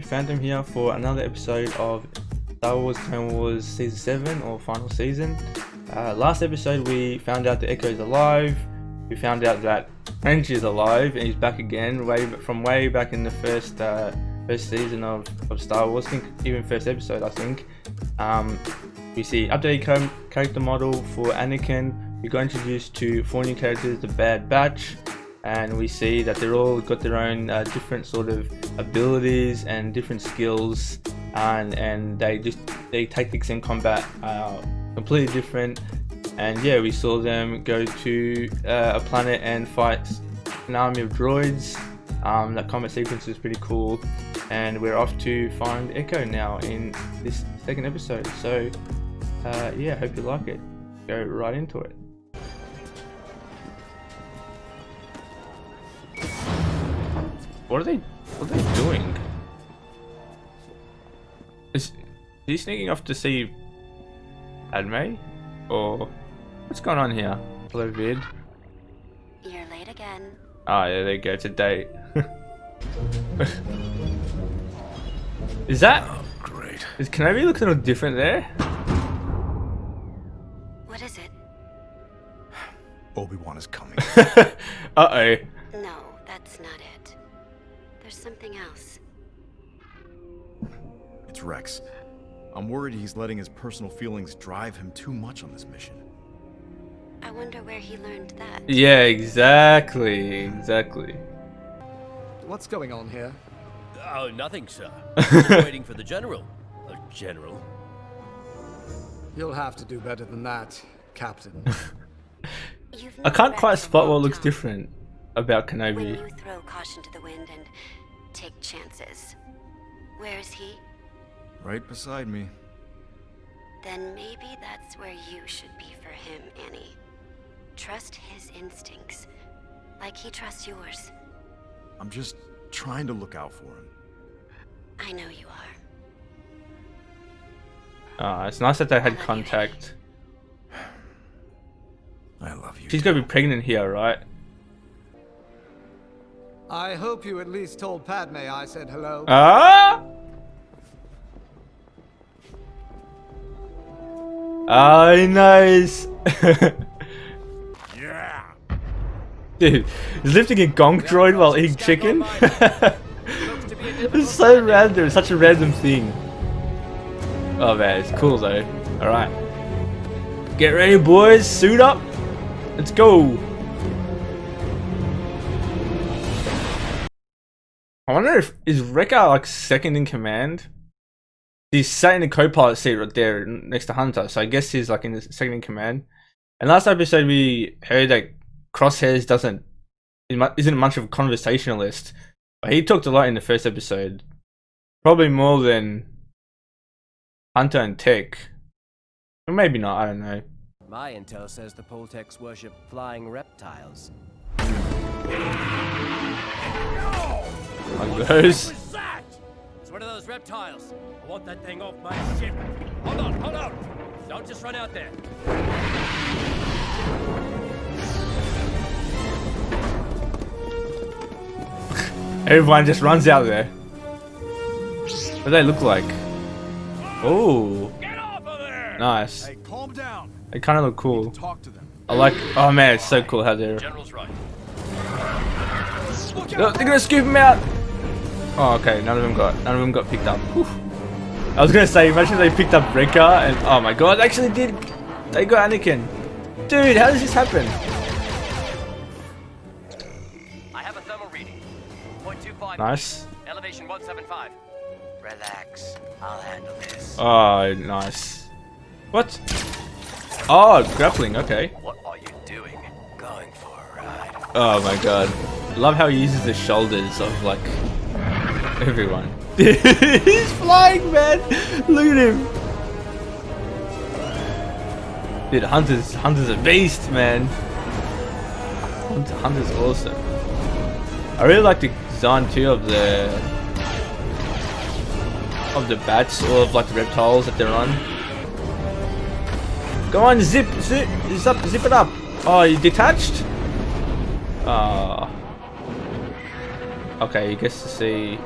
Phantom here for another episode of Star Wars Clone Wars Season 7 or Final Season. Last episode we found out that Echo's alive. We found out that French is alive and he's back again, from way back in the first season of Star Wars. I think even first episode, I think. We see updated character model for Anakin. We got introduced to 4 new characters, the Bad Batch, and we see that they're all got their own different sort of abilities and different skills, and their tactics in combat are completely different. And yeah, we saw them go to a planet and fight an army of droids. That combat sequence is pretty cool, and we're off to find Echo now in this second episode. So yeah, hope you like it. Go right into it. What are they doing? Is he sneaking off to see Padme? Or what's going on here? Hello, Vid. You're late again. Ah, yeah, there you go. It's a date. Is that? Oh, great. Is Kenobi looking a little different there? What is it? Obi-Wan is coming. Uh-oh. No, that's not it. There's something else. It's Rex. I'm worried he's letting his personal feelings drive him too much on this mission. I wonder where he learned that. Yeah, exactly. What's going on here? Oh, nothing, sir. Just waiting for the general. General. You'll have to do better than that, Captain. I can't quite spot what looks different about When Kenobi. you throw caution to the wind and take chances. Where is he? Right beside me. Then maybe that's where you should be for him, Annie. Trust his instincts, like he trusts yours. I'm just trying to look out for him. I know you are. It's nice that they had contact. I love you. She's gonna be pregnant here, right? I hope you at least told Padme I said hello. Ah! Oh, nice. Yeah. Dude, he's lifting a gonk droid while eating chicken. It's so random. It's such a random thing. Oh man, it's cool though. All right, get ready, boys. Suit up. Let's go. I wonder if is Wrecker like second in command. He's sat in the co-pilot seat right there next to Hunter, so I guess he's like in the second in command. And last episode we heard that Crosshairs isn't much of a conversationalist, but he talked a lot in the first episode, probably more than Hunter and Tech, or maybe not. I don't know. My intel says the Poltecs worship flying reptiles. Like those. What was that? It's one of those reptiles. I want that thing off my ship. Hold on. Don't just run out there. Everyone just runs out there. What do they look like? Oh, Get off of there! nice. Hey, calm down. They kind of look cool. Talk to them. I like. Oh man, it's so cool how they're. General's right. No, they're gonna scoop him out. Oh, okay. None of them got picked up. Whew. I was gonna say, imagine they picked up Wrecker and oh my god, they actually did. They got Anakin. Dude, how does this happen? I have a thermal reading. 0.25. Nice. Elevation 175. Relax. I'll handle this. Oh, nice. What? Oh, grappling. Okay. What are you doing? Going for a ride. Oh my god. Love how he uses the shoulders of like everyone. He's flying, man. Look at him. Dude, Hunter's a beast, man. Hunter's awesome. I really like the design too of the bats or of like the reptiles that they're on. Go on, zip it up. Oh, you detached? Okay, he gets to see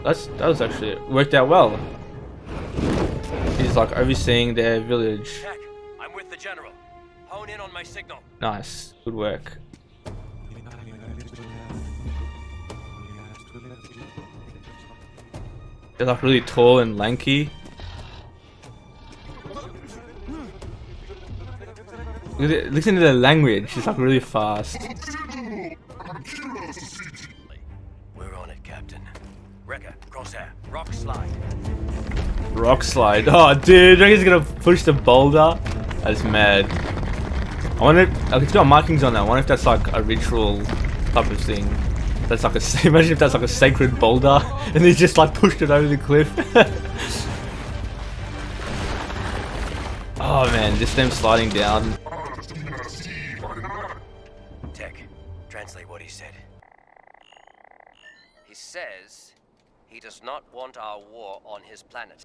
that was actually worked out well. He's like overseeing their village. Check. I'm with the general. Hone in on my signal. Nice, good work. They're like really tall and lanky. Listen to the language, it's like really fast. We're on it, Captain. Wrecker, crosshair, rock slide. Rock slide. Oh, dude, I think he's gonna push the boulder. That's mad. I wonder, like, it's got markings on that. I wonder if that's like a ritual type of thing. That's like a, imagine if that's like a sacred boulder and he just like pushed it over the cliff. Oh man, just them sliding down. Tech, translate what he said. He says he does not want our war on his planet.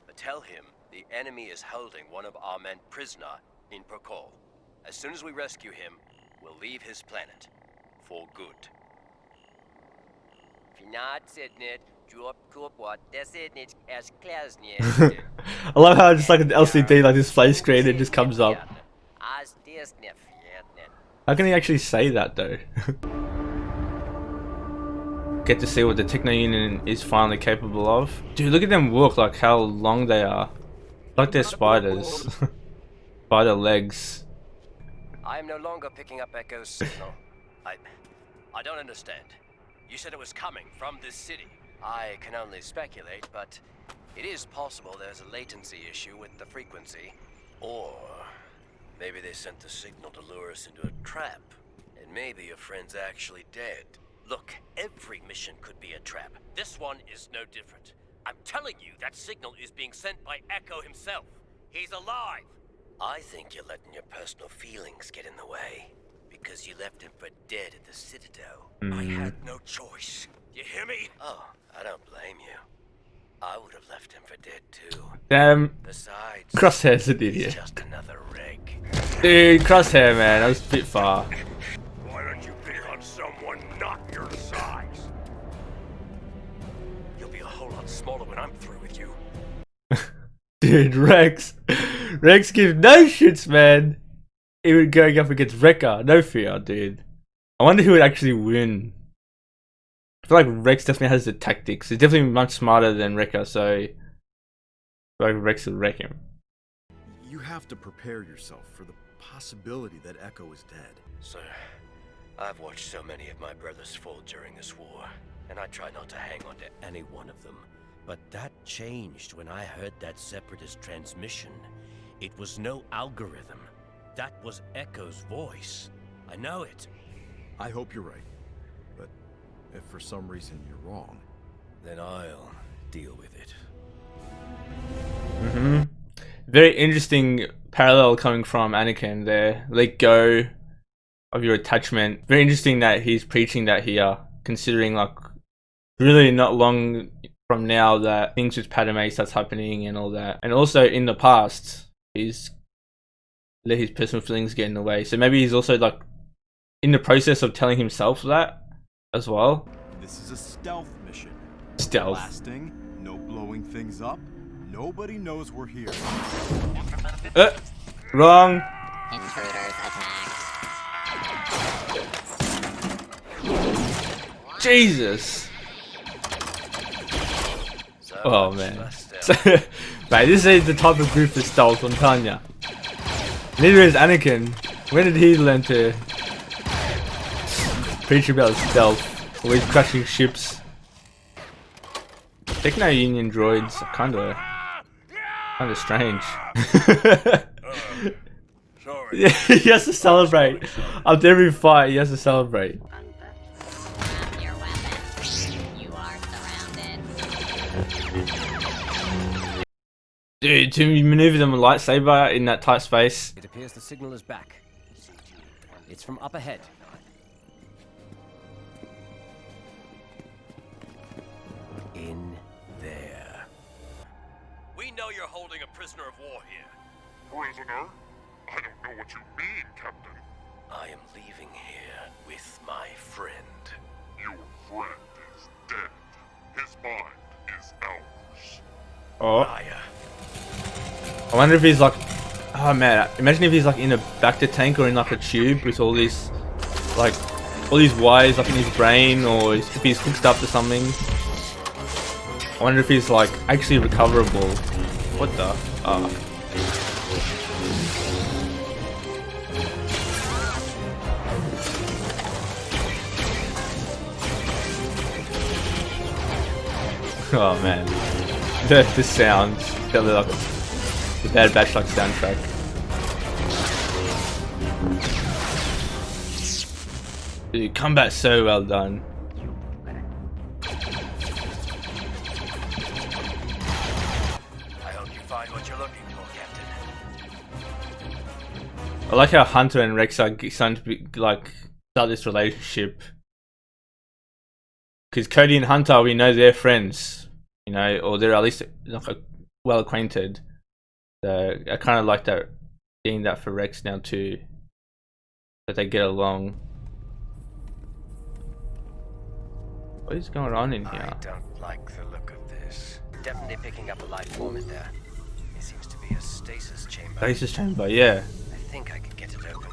But tell him the enemy is holding one of our men prisoner in Prokol. As soon as we rescue him, we'll leave his planet. For good. I love how it's like an LCD, like display screen, it just comes up. How can he actually say that though? Get to see what the Techno Union is finally capable of. Dude, look at them walk, like how long they are. Like they're spiders. Spider legs. I am no longer picking up Echo's signal. I don't understand. You said it was coming from this city. I can only speculate, but it is possible there's a latency issue with the frequency. Or maybe they sent the signal to lure us into a trap. And maybe your friend's actually dead. Look, every mission could be a trap. This one is no different. I'm telling you, that signal is being sent by Echo himself. He's alive. I think you're letting your personal feelings get in the way. Because you left him for dead at the Citadel. I had no choice. You hear me? Oh, I don't blame you. I would have left him for dead too. Damn. Besides, Crosshair's an he's idiot. just another rig. Dude, Crosshair, man, that was a bit far. Why don't you pick on someone not your size? You'll be a whole lot smaller when I'm through with you. Dude, Rex gives no shits, man. Even going up against Wrecker, no fear, dude. I wonder who would actually win. I feel like Rex definitely has the tactics. He's definitely much smarter than Wrecker, so I feel like Rex would wreck him. You have to prepare yourself for the possibility that Echo is dead. Sir, I've watched so many of my brothers fall during this war, and I try not to hang on to any one of them. But that changed when I heard that Separatist transmission. It was no algorithm. That was Echo's voice. I know it. I hope you're right. But if for some reason you're wrong, then I'll deal with it. Very interesting parallel coming from Anakin there. Let go of your attachment. Very interesting that he's preaching that here, considering like really not long from now that things with Padme starts happening and all that. And also in the past, he's let his personal feelings get in the way. So maybe he's also like in the process of telling himself that as well. this is a stealth mission. Stealth. Blasting, no blowing things up. Nobody knows we're here. Wrong. Intruders attack. Jesus. So Oh much man. for stealth. Mate, this is the type of group for stealth, I'm telling ya. Neither is Anakin. When did he learn to preach about stealth? Always crashing ships. Techno Union droids are kinda strange. Sorry. Yeah, he has to celebrate. After every fight, he has to celebrate. Grab your weapons. You are surrounded. Dude, to maneuver them with a lightsaber in that tight space. It appears the signal is back. It's from up ahead. In there. We know you're holding a prisoner of war here. Prisoner? I don't know what you mean, Captain. I am leaving here with my friend. Your friend is dead. His mind is ours. Oh, Liar. I wonder if he's like, oh man, imagine if he's like in a Bacta tank or in like a tube with all these, like, all these wires like in his brain, or if he's hooked up to something. I wonder if he's like actually recoverable. What the? Oh man, the sound, got like the Bad Batch like soundtrack. Dude, combat so well done. I hope you find what you're looking for, Captain. I like how Hunter and Rex are starting to be, like, start this relationship. Because Cody and Hunter, we know they're friends, you know, or they're at least like well acquainted. So I kind of like that, seeing that for Rex now too, that they get along. What is going on in here? I don't like the look of this. Definitely picking up a life form in there. It seems to be a stasis chamber. Stasis chamber, yeah. I think I could get it open.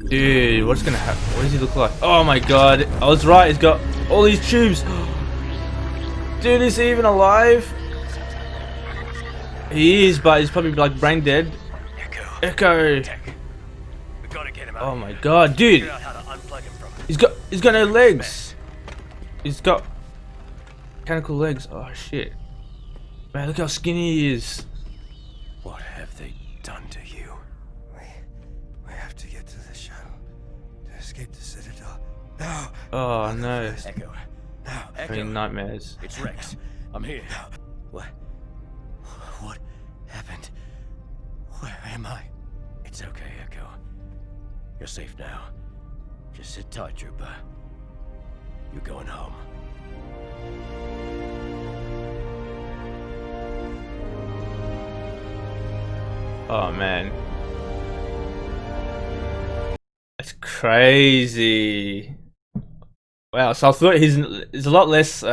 Dude, what's gonna happen? What does he look like? Oh my god, I was right, he's got all these tubes. Dude, is he even alive? He is, but he's probably like brain dead. Echo. Tech. We gotta get him out. Oh my god, dude. Figure out how to unplug him from it. He's got no legs. He's got mechanical legs. Oh shit. Man, look how skinny he is. What have they done to you? We have to get to the shuttle to escape the Citadel. No! Oh no. Echo. Now! Having nightmares. It's Rex. I'm here. What? What happened? Where am I? It's okay, Echo. You're safe now. Just sit tight, Trooper. You're going home. Oh man. That's crazy. Wow, so I thought he's a lot less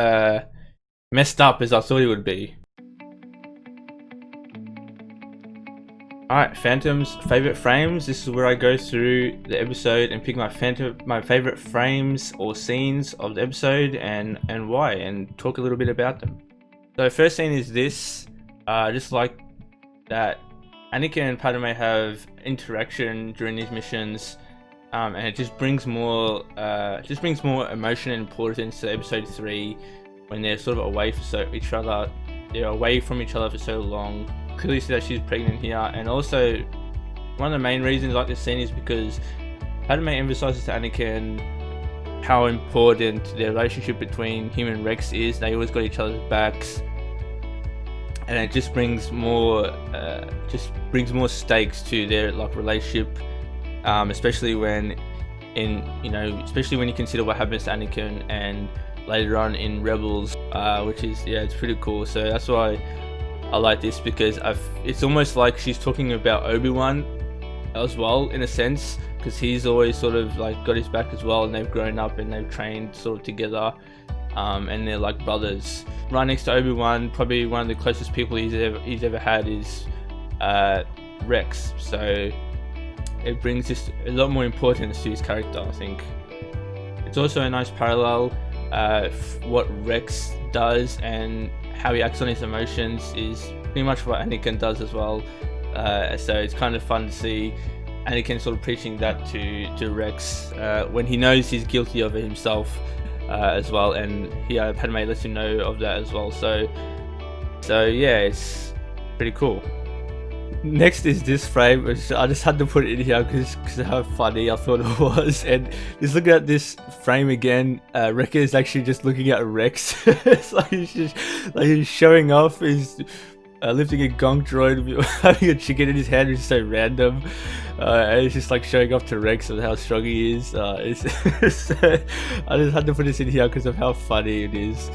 messed up as I thought he would be. Alright, Phantom's favorite frames. This is where I go through the episode and pick my favorite frames or scenes of the episode and why, and talk a little bit about them. So first scene is this. Just like that Anakin and Padme have interaction during these missions, and it just brings more emotion and importance to episode 3 when they're sort of away from each other. They're away from each other for so long. Clearly see that she's pregnant here, and also one of the main reasons I like this scene is because Padme emphasizes to Anakin how important the relationship between him and Rex is. They always got each other's backs, and it just brings more stakes to their like relationship, especially when especially when you consider what happens to Anakin and later on in Rebels, which is, yeah, it's pretty cool. So that's why I like this, because it's almost like she's talking about Obi-Wan as well, in a sense, because he's always sort of like got his back as well, and they've grown up and they've trained sort of together, and they're like brothers. Right next to Obi-Wan, probably one of the closest people he's ever had is Rex. So it brings just a lot more importance to his character, I think. It's also a nice parallel. What Rex does and how he acts on his emotions is pretty much what Anakin does as well. So it's kind of fun to see Anakin sort of preaching that to Rex when he knows he's guilty of it himself as well, and Padme lets him know of that as well. So yeah, it's pretty cool. Next is this frame, which I just had to put it in here because of how funny I thought it was. And just looking at this frame again, Wrecker is actually just looking at Rex. It's like he's showing off. He's lifting a gonk droid, having a chicken in his hand, which is so random. And he's just like showing off to Rex of how strong he is. I just had to put this in here because of how funny it is.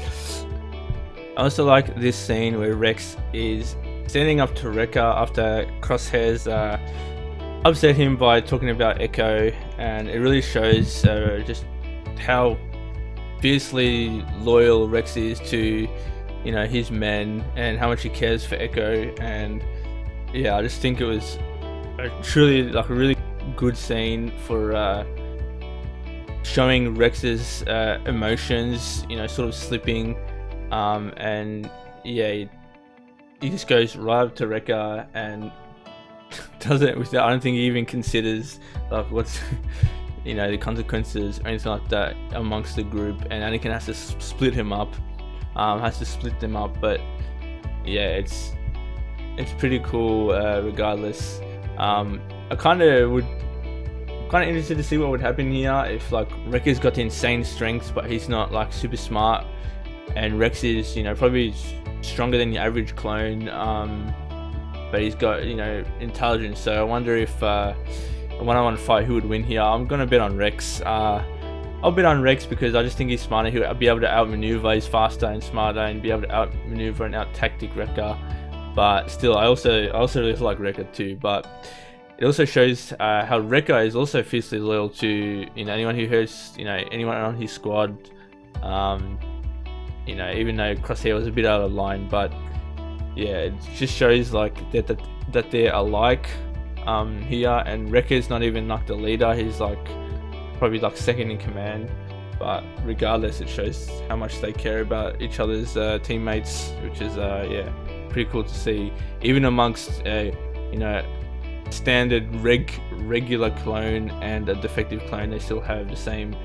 I also like this scene where Rex is standing up to Wrecker after Crosshairs upset him by talking about Echo, and it really shows just how fiercely loyal Rex is to, you know, his men, and how much he cares for Echo. And yeah, I just think it was a really good scene for showing Rex's emotions, you know, sort of slipping, and yeah, he just goes right up to Wrecker and does it without, I don't think he even considers like what's you know, the consequences or anything like that amongst the group, and Anakin has to split them up. But yeah, it's pretty cool regardless. I kind of interested to see what would happen here if like Wrecker's got the insane strength but he's not like super smart, and Rex is, you know, probably stronger than the average clone, but he's got, you know, intelligence. So I wonder if when I want to fight, who would win here. I'm gonna bet on Rex. I'll bet on Rex because I just think he's smarter. He'll be able to outmaneuver. He's faster and smarter and be able to outmaneuver and out-tactic Wrecker. But still, I also really like Wrecker too. But it also shows how Wrecker is also fiercely loyal to, you know, anyone who hurts, you know, anyone on his squad. You know, even though Crosshair was a bit out of line, but yeah, it just shows like that they're alike here. And Wrecker's not even like the leader. He's like probably like second in command. But regardless, it shows how much they care about each other's teammates, which is yeah, pretty cool to see. Even amongst you know, standard regular clone and a defective clone, they still have the same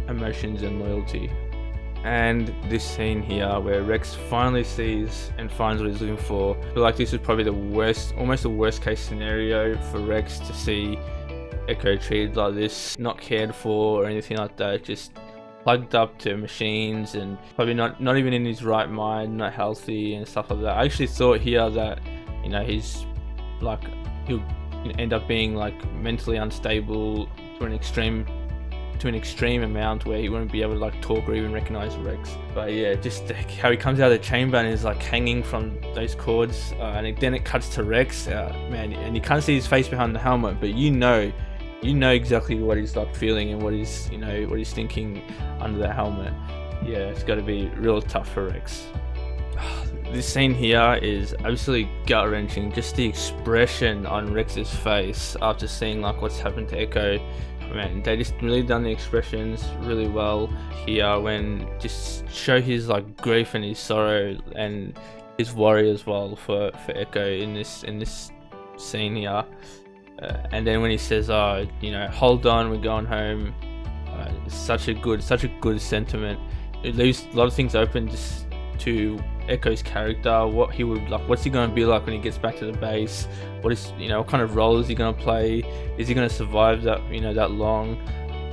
emotions and loyalty. And this scene here where Rex finally sees and finds what he's looking for, I feel like this is probably the worst, almost the worst case scenario for Rex, to see Echo treated like this, not cared for or anything like that, just plugged up to machines and probably not even in his right mind, not healthy and stuff like that. I actually thought here that, you know, he's like, he'll end up being like mentally unstable to an extreme amount where he won't be able to like talk or even recognize Rex. But yeah, just how he comes out of the chamber and is like hanging from those cords, and then it cuts to Rex, man, and you can't see his face behind the helmet, but you know exactly what he's like feeling and what he's, you know, what he's thinking under the helmet. Yeah, it's got to be real tough for Rex. This scene here is absolutely gut-wrenching. Just the expression on Rex's face after seeing like what's happened to Echo. Man, they just really done the expressions really well here, when just show his like grief and his sorrow and his worry as well for Echo in this scene here. And then when he says, "Oh, you know, hold on, we're going home," such a good sentiment. It leaves a lot of things open just to Echo's character, what he would like, what's he going to be like when he gets back to the base, what is, you know, what kind of role is he going to play, is he going to survive that, you know, that long,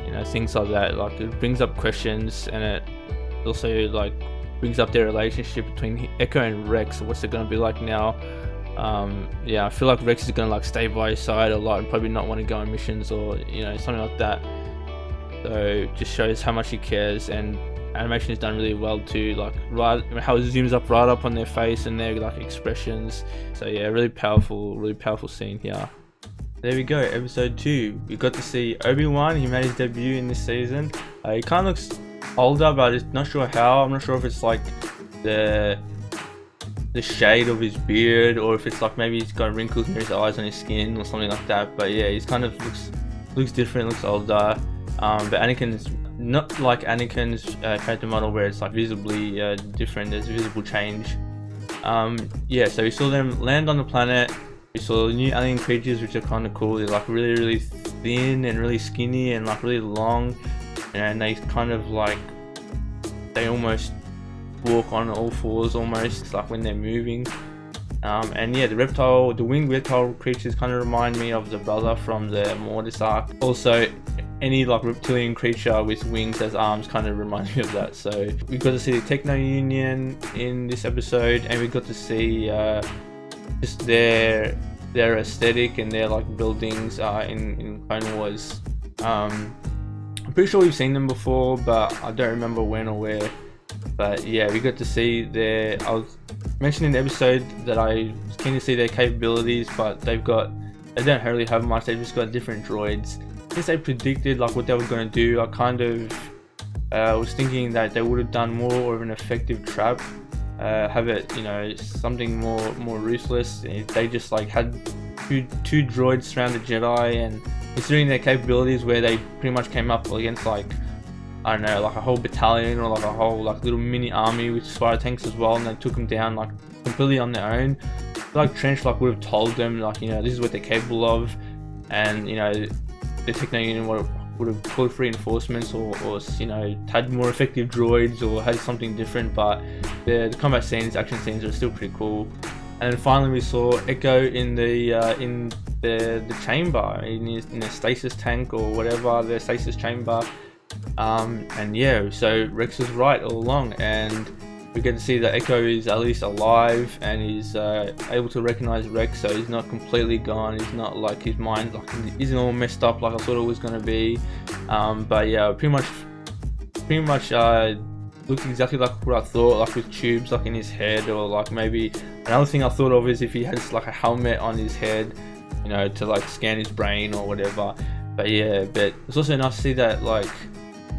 you know, things like that. Like, it brings up questions, and it also like brings up their relationship between Echo and Rex. What's it going to be like now? Yeah, I feel like Rex is going to like stay by his side a lot and probably not want to go on missions or, you know, something like that. So it just shows how much he cares, and animation is done really well too, like right how it zooms up right up on their face and their like expressions. So yeah, really powerful scene here. There we go, episode 2. We got to see Obi-Wan. He made his debut in this season. He kind of looks older, but I'm not sure how. I'm not sure if it's like the shade of his beard, or if it's like maybe he's got wrinkles near his eyes on his skin or something like that. But yeah, he's kind of looks different, looks older. But Anakin's not like Anakin's character model where it's like visibly different. There's a visible change. Yeah, so we saw them land on the planet. We saw new alien creatures, which are kind of cool. They're like really thin and really skinny and like really long, and they kind of like, they almost walk on all fours almost, like when they're moving. And yeah, the winged reptile creatures kind of remind me of the brother from the Mortis arc. Also, any like reptilian creature with wings as arms kind of reminds me of that. So we got to see the Techno Union in this episode, and we got to see just their aesthetic and their like buildings in Clone Wars. I'm pretty sure we've seen them before, but I don't remember when or where. But yeah, we got to see I was mentioning in the episode that I was keen to see their capabilities, but they don't really have much. They've just got different droids. Since they predicted like what they were going to do, I kind of I was thinking that they would have done more of an effective trap, have it, you know, something more ruthless. They just like had two droids surround the Jedi, and considering their capabilities, where they pretty much came up against like, I don't know, like a whole battalion or like a whole like little mini army with spider tanks as well, and they took them down like completely on their own. Like Trench like would have told them like, you know, this is what they're capable of, and you know, the technology would have called for reinforcements, or you know, had more effective droids or had something different. But the combat scenes, action scenes are still pretty cool. And then finally we saw Echo in the chamber, in the stasis tank or whatever, the stasis chamber. And yeah, so Rex was right all along, and we get to see that Echo is at least alive and he's able to recognize Rex, so he's not completely gone. He's not like, his mind like isn't all messed up like I thought it was going to be. But yeah, pretty much looks exactly like what I thought, like with tubes like in his head, or like maybe another thing I thought of is if he has like a helmet on his head, you know, to like scan his brain or whatever. But yeah, but it's also nice to see that, like,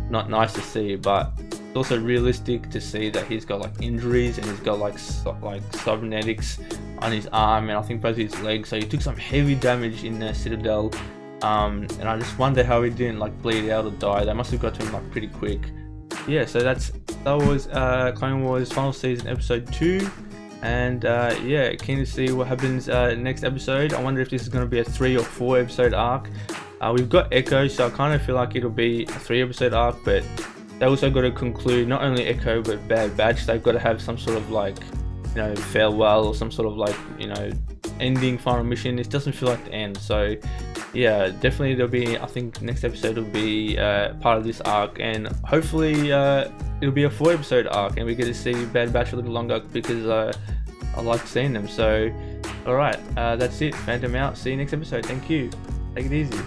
not nice to see, but it's also realistic to see that he's got like injuries, and he's got like cybernetics on his arm, and I think both his legs, so he took some heavy damage in the Citadel. And I just wonder how he didn't like bleed out or die. They must have got to him like pretty quick. Yeah, so that was Clone Wars Final Season Episode 2, and yeah, keen to see what happens next episode. I wonder if this is going to be a 3 or 4 episode arc. We've got Echo, so I kind of feel like it'll be a 3 episode arc, but they also got to conclude not only Echo but Bad Batch. They've got to have some sort of like, you know, farewell or some sort of like, you know, ending final mission. It doesn't feel like the end, so yeah, definitely there'll be, I think next episode will be part of this arc, and hopefully it'll be a 4 episode arc and we get to see Bad Batch a little longer, because I like seeing them. So alright, that's it, Phantom out, see you next episode, thank you, take it easy.